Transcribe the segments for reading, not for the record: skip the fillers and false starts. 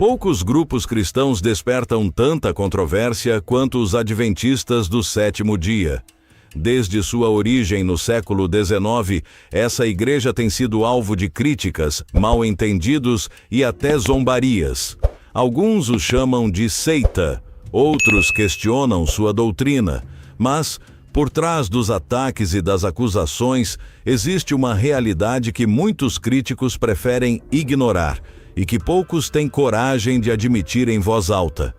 Poucos grupos cristãos despertam tanta controvérsia quanto os adventistas do sétimo dia. Desde sua origem no século XIX, essa igreja tem sido alvo de críticas, mal-entendidos e até zombarias. Alguns o chamam de seita, outros questionam sua doutrina, mas, por trás dos ataques e das acusações, existe uma realidade que muitos críticos preferem ignorar e que poucos têm coragem de admitir em voz alta.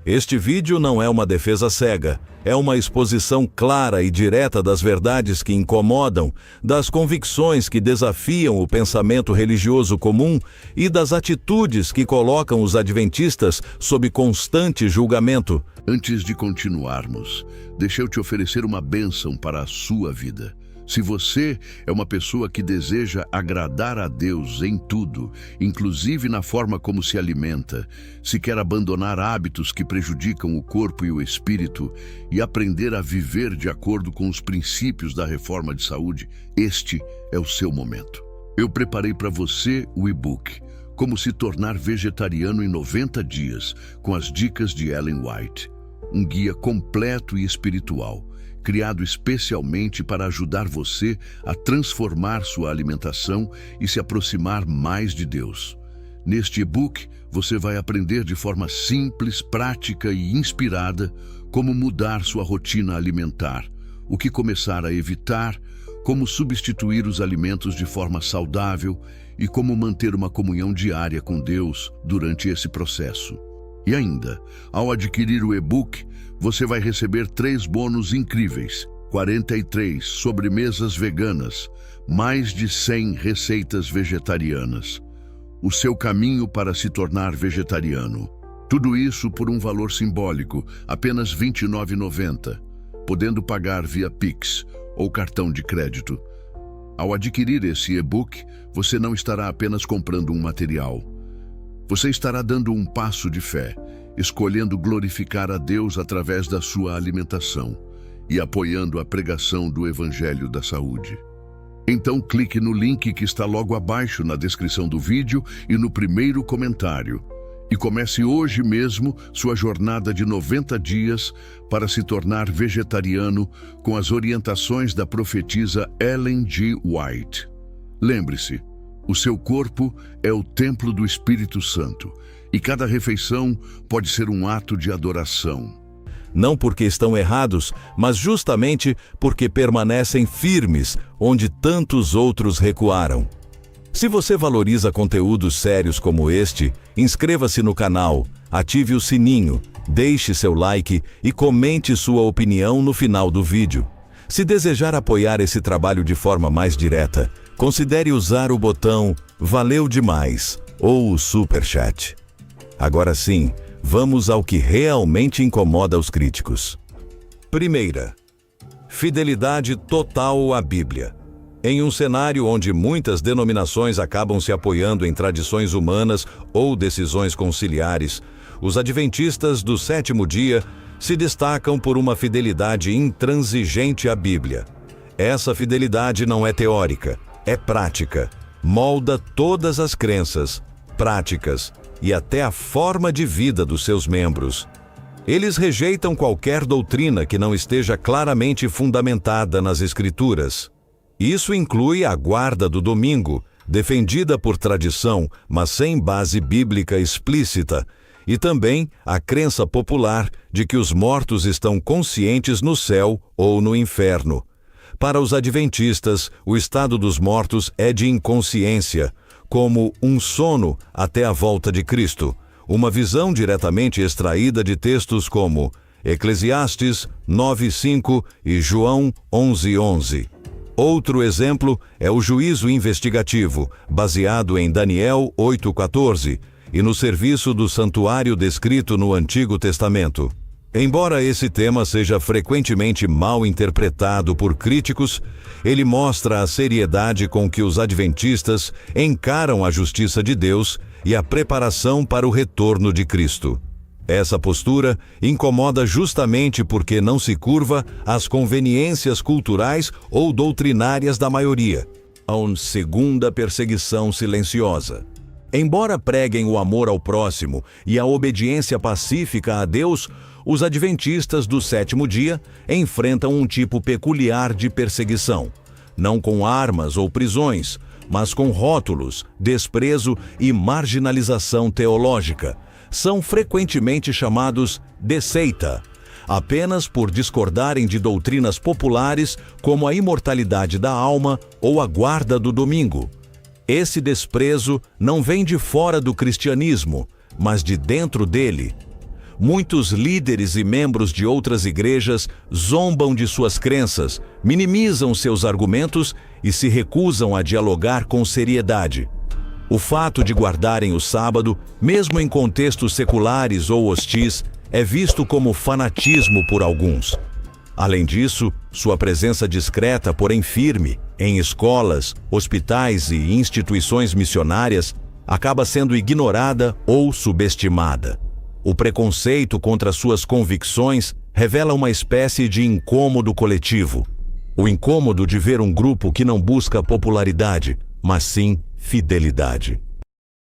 Este vídeo não é uma defesa cega, é uma exposição clara e direta das verdades que incomodam, das convicções que desafiam o pensamento religioso comum e das atitudes que colocam os adventistas sob constante julgamento. Antes de continuarmos, deixa eu te oferecer uma bênção para a sua vida. Se você é uma pessoa que deseja agradar a Deus em tudo, inclusive na forma como se alimenta, se quer abandonar hábitos que prejudicam o corpo e o espírito e aprender a viver de acordo com os princípios da reforma de saúde, este é o seu momento. Eu preparei para você o e-book Como se tornar vegetariano em 90 dias, com as dicas de Ellen White. Um guia completo e espiritual, criado especialmente para ajudar você a transformar sua alimentação e se aproximar mais de Deus. Neste e-book, você vai aprender de forma simples, prática e inspirada como mudar sua rotina alimentar, o que começar a evitar, como substituir os alimentos de forma saudável e como manter uma comunhão diária com Deus durante esse processo. E ainda, ao adquirir o e-book, você vai receber 3 bônus incríveis, 43 sobremesas veganas, mais de 100 receitas vegetarianas. O seu caminho para se tornar vegetariano. Tudo isso por um valor simbólico, apenas R$ 29,90, podendo pagar via Pix ou cartão de crédito. Ao adquirir esse e-book, você não estará apenas comprando um material. Você estará dando um passo de fé, escolhendo glorificar a Deus através da sua alimentação e apoiando a pregação do Evangelho da Saúde. Então clique no link que está logo abaixo na descrição do vídeo e no primeiro comentário e comece hoje mesmo sua jornada de 90 dias para se tornar vegetariano com as orientações da profetisa Ellen G. White. Lembre-se, o seu corpo é o templo do Espírito Santo e cada refeição pode ser um ato de adoração. Não porque estão errados, mas justamente porque permanecem firmes onde tantos outros recuaram. Se você valoriza conteúdos sérios como este, inscreva-se no canal, ative o sininho, deixe seu like e comente sua opinião no final do vídeo. Se desejar apoiar esse trabalho de forma mais direta, considere usar o botão "Valeu demais" ou o Super Chat. Agora sim, vamos ao que realmente incomoda os críticos. Primeira, fidelidade total à Bíblia. Em um cenário onde muitas denominações acabam se apoiando em tradições humanas ou decisões conciliares, os adventistas do sétimo dia se destacam por uma fidelidade intransigente à Bíblia. Essa fidelidade não é teórica, é prática, molda todas as crenças, práticas e até a forma de vida dos seus membros. Eles rejeitam qualquer doutrina que não esteja claramente fundamentada nas Escrituras. Isso inclui a guarda do domingo, defendida por tradição, mas sem base bíblica explícita, e também a crença popular de que os mortos estão conscientes no céu ou no inferno. Para os adventistas, o estado dos mortos é de inconsciência, como um sono até a volta de Cristo, uma visão diretamente extraída de textos como Eclesiastes 9:5 e João 11:11. Outro exemplo é o juízo investigativo, baseado em Daniel 8:14, e no serviço do santuário descrito no Antigo Testamento. Embora esse tema seja frequentemente mal interpretado por críticos, ele mostra a seriedade com que os adventistas encaram a justiça de Deus e a preparação para o retorno de Cristo. Essa postura incomoda justamente porque não se curva às conveniências culturais ou doutrinárias da maioria. A segunda perseguição silenciosa. Embora preguem o amor ao próximo e a obediência pacífica a Deus, os adventistas do sétimo dia enfrentam um tipo peculiar de perseguição, não com armas ou prisões, mas com rótulos, desprezo e marginalização teológica. São frequentemente chamados de seita, apenas por discordarem de doutrinas populares como a imortalidade da alma ou a guarda do domingo. Esse desprezo não vem de fora do cristianismo, mas de dentro dele. Muitos líderes e membros de outras igrejas zombam de suas crenças, minimizam seus argumentos e se recusam a dialogar com seriedade. O fato de guardarem o sábado, mesmo em contextos seculares ou hostis, é visto como fanatismo por alguns. Além disso, sua presença discreta, porém firme, em escolas, hospitais e instituições missionárias, acaba sendo ignorada ou subestimada. O preconceito contra suas convicções revela uma espécie de incômodo coletivo. O incômodo de ver um grupo que não busca popularidade, mas sim fidelidade.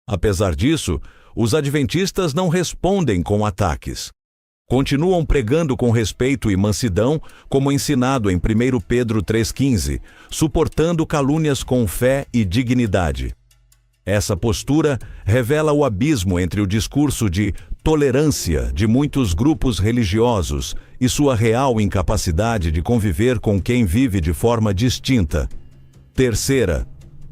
Apesar disso, os adventistas não respondem com ataques. Continuam pregando com respeito e mansidão, como ensinado em 1 Pedro 3,15, suportando calúnias com fé e dignidade. Essa postura revela o abismo entre o discurso de tolerância de muitos grupos religiosos e sua real incapacidade de conviver com quem vive de forma distinta. Terceira,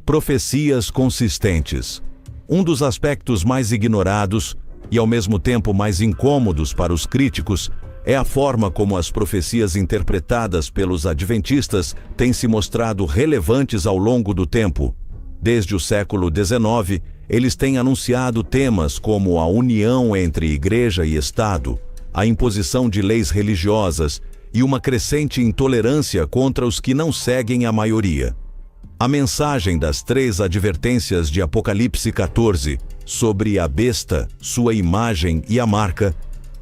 profecias consistentes. Um dos aspectos mais ignorados e ao mesmo tempo mais incômodos para os críticos é a forma como as profecias interpretadas pelos adventistas têm se mostrado relevantes ao longo do tempo. Desde o século XIX, eles têm anunciado temas como a união entre igreja e Estado, a imposição de leis religiosas e uma crescente intolerância contra os que não seguem a maioria. A mensagem das 3 advertências de Apocalipse 14 sobre a besta, sua imagem e a marca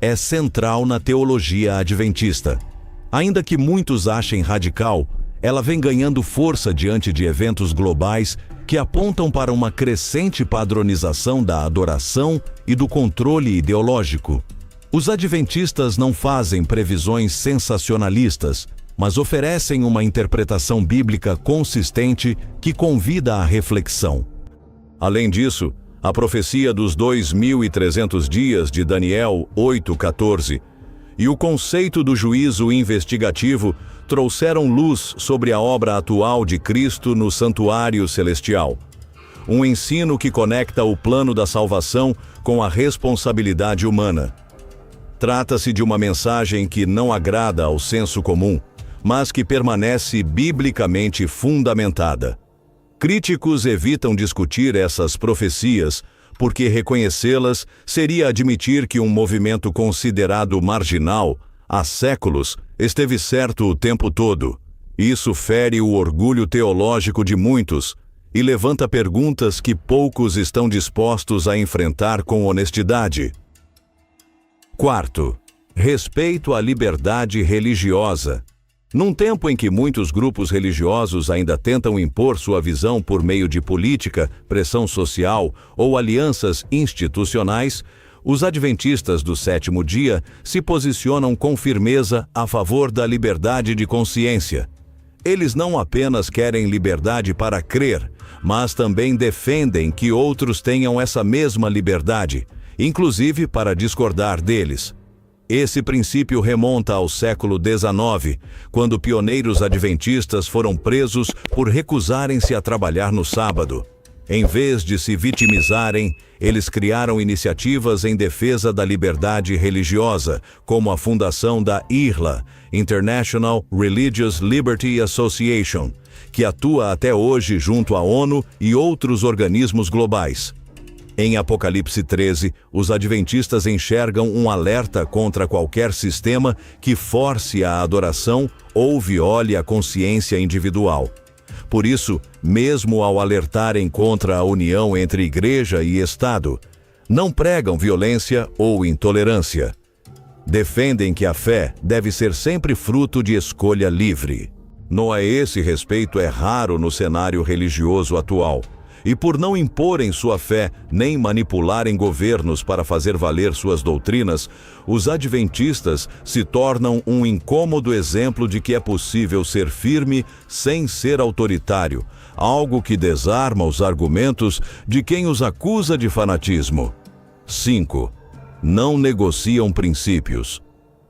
é central na teologia adventista. Ainda que muitos achem radical, ela vem ganhando força diante de eventos globais que apontam para uma crescente padronização da adoração e do controle ideológico. Os adventistas não fazem previsões sensacionalistas, mas oferecem uma interpretação bíblica consistente que convida à reflexão. Além disso, a profecia dos 2.300 dias de Daniel 8,14 e o conceito do juízo investigativo trouxeram luz sobre a obra atual de Cristo no santuário celestial. Um ensino que conecta o plano da salvação com a responsabilidade humana. Trata-se de uma mensagem que não agrada ao senso comum, mas que permanece biblicamente fundamentada. Críticos evitam discutir essas profecias porque reconhecê-las seria admitir que um movimento considerado marginal há séculos esteve certo o tempo todo. Isso fere o orgulho teológico de muitos e levanta perguntas que poucos estão dispostos a enfrentar com honestidade. Quarto, respeito à liberdade religiosa. Num tempo em que muitos grupos religiosos ainda tentam impor sua visão por meio de política, pressão social ou alianças institucionais, os adventistas do sétimo dia se posicionam com firmeza a favor da liberdade de consciência. Eles não apenas querem liberdade para crer, mas também defendem que outros tenham essa mesma liberdade, inclusive para discordar deles. Esse princípio remonta ao século XIX, quando pioneiros adventistas foram presos por recusarem-se a trabalhar no sábado. Em vez de se vitimizarem, eles criaram iniciativas em defesa da liberdade religiosa, como a fundação da IRLA, International Religious Liberty Association, que atua até hoje junto à ONU e outros organismos globais. Em Apocalipse 13, os adventistas enxergam um alerta contra qualquer sistema que force a adoração ou viole a consciência individual. Por isso, mesmo ao alertarem contra a união entre igreja e Estado, não pregam violência ou intolerância. Defendem que a fé deve ser sempre fruto de escolha livre. A esse respeito é raro no cenário religioso atual. e por não imporem sua fé nem manipularem governos para fazer valer suas doutrinas, os adventistas se tornam um incômodo exemplo de que é possível ser firme sem ser autoritário, algo que desarma os argumentos de quem os acusa de fanatismo. 5. Não negociam princípios.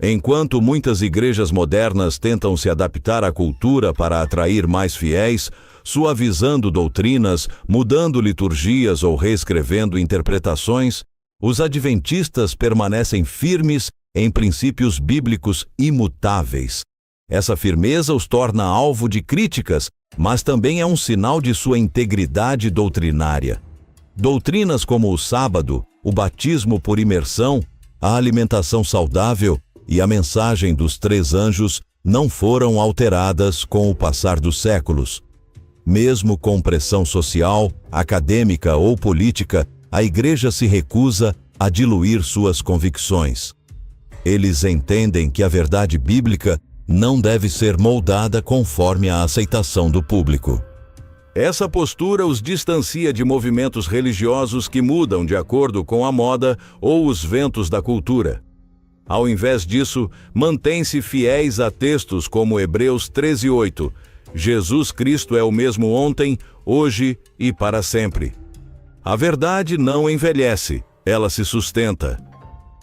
Enquanto muitas igrejas modernas tentam se adaptar à cultura para atrair mais fiéis, suavizando doutrinas, mudando liturgias ou reescrevendo interpretações, os adventistas permanecem firmes em princípios bíblicos imutáveis. Essa firmeza os torna alvo de críticas, mas também é um sinal de sua integridade doutrinária. Doutrinas como o sábado, o batismo por imersão, a alimentação saudável e a mensagem dos 3 anjos não foram alteradas com o passar dos séculos. Mesmo com pressão social, acadêmica ou política, a Igreja se recusa a diluir suas convicções. Eles entendem que a verdade bíblica não deve ser moldada conforme a aceitação do público. Essa postura os distancia de movimentos religiosos que mudam de acordo com a moda ou os ventos da cultura. Ao invés disso, mantêm-se fiéis a textos como Hebreus 13:8. Jesus Cristo é o mesmo ontem, hoje e para sempre. A verdade não envelhece, ela se sustenta.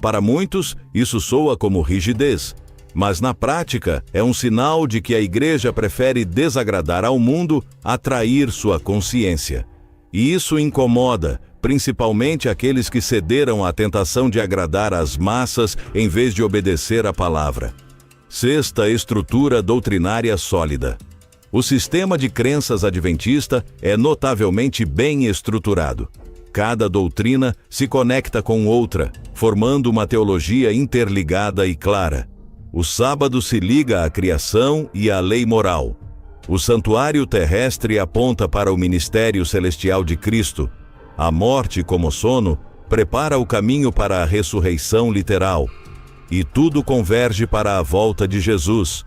Para muitos, isso soa como rigidez, mas na prática é um sinal de que a Igreja prefere desagradar ao mundo, atrair sua consciência. E isso incomoda, principalmente aqueles que cederam à tentação de agradar às massas em vez de obedecer à palavra. 6. Estrutura doutrinária sólida. O sistema de crenças adventista é notavelmente bem estruturado. Cada doutrina se conecta com outra, formando uma teologia interligada e clara. O sábado se liga à criação e à lei moral. O santuário terrestre aponta para o ministério celestial de Cristo. A morte, como sono, prepara o caminho para a ressurreição literal. E tudo converge para a volta de Jesus.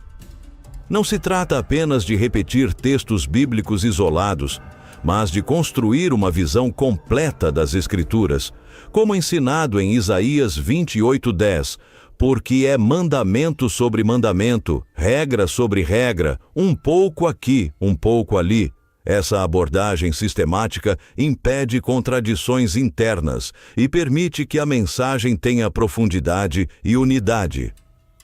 Não se trata apenas de repetir textos bíblicos isolados, mas de construir uma visão completa das Escrituras, como ensinado em Isaías 28:10, porque é mandamento sobre mandamento, regra sobre regra, um pouco aqui, um pouco ali. Essa abordagem sistemática impede contradições internas e permite que a mensagem tenha profundidade e unidade.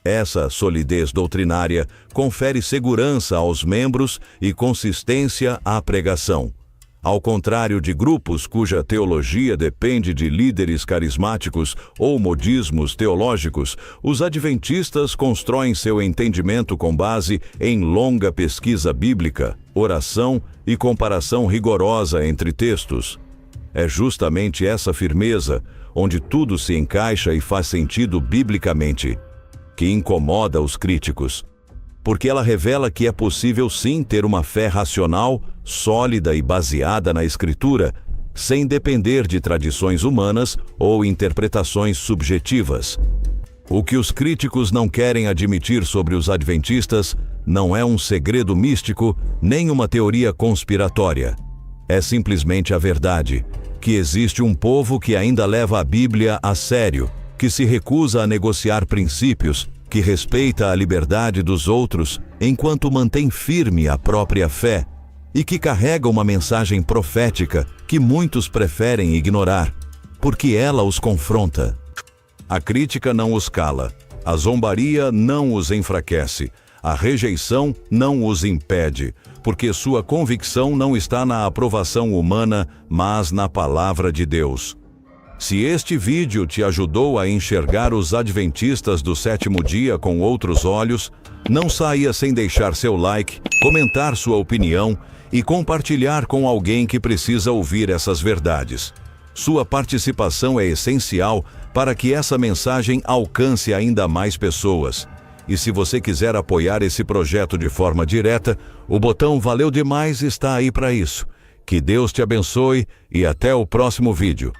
Essa solidez doutrinária confere segurança aos membros e consistência à pregação. Ao contrário de grupos cuja teologia depende de líderes carismáticos ou modismos teológicos, os adventistas constroem seu entendimento com base em longa pesquisa bíblica, oração e comparação rigorosa entre textos. É justamente essa firmeza, onde tudo se encaixa e faz sentido biblicamente, que incomoda os críticos, porque ela revela que é possível sim ter uma fé racional, sólida e baseada na Escritura, sem depender de tradições humanas ou interpretações subjetivas. O que os críticos não querem admitir sobre os adventistas não é um segredo místico nem uma teoria conspiratória. É simplesmente a verdade, que existe um povo que ainda leva a Bíblia a sério, que se recusa a negociar princípios, que respeita a liberdade dos outros enquanto mantém firme a própria fé e que carrega uma mensagem profética que muitos preferem ignorar, porque ela os confronta. A crítica não os cala, a zombaria não os enfraquece, a rejeição não os impede, porque sua convicção não está na aprovação humana, mas na palavra de Deus. Se este vídeo te ajudou a enxergar os adventistas do sétimo dia com outros olhos, não saia sem deixar seu like, comentar sua opinião e compartilhar com alguém que precisa ouvir essas verdades. Sua participação é essencial para que essa mensagem alcance ainda mais pessoas. E se você quiser apoiar esse projeto de forma direta, o botão Valeu Demais está aí para isso. Que Deus te abençoe e até o próximo vídeo.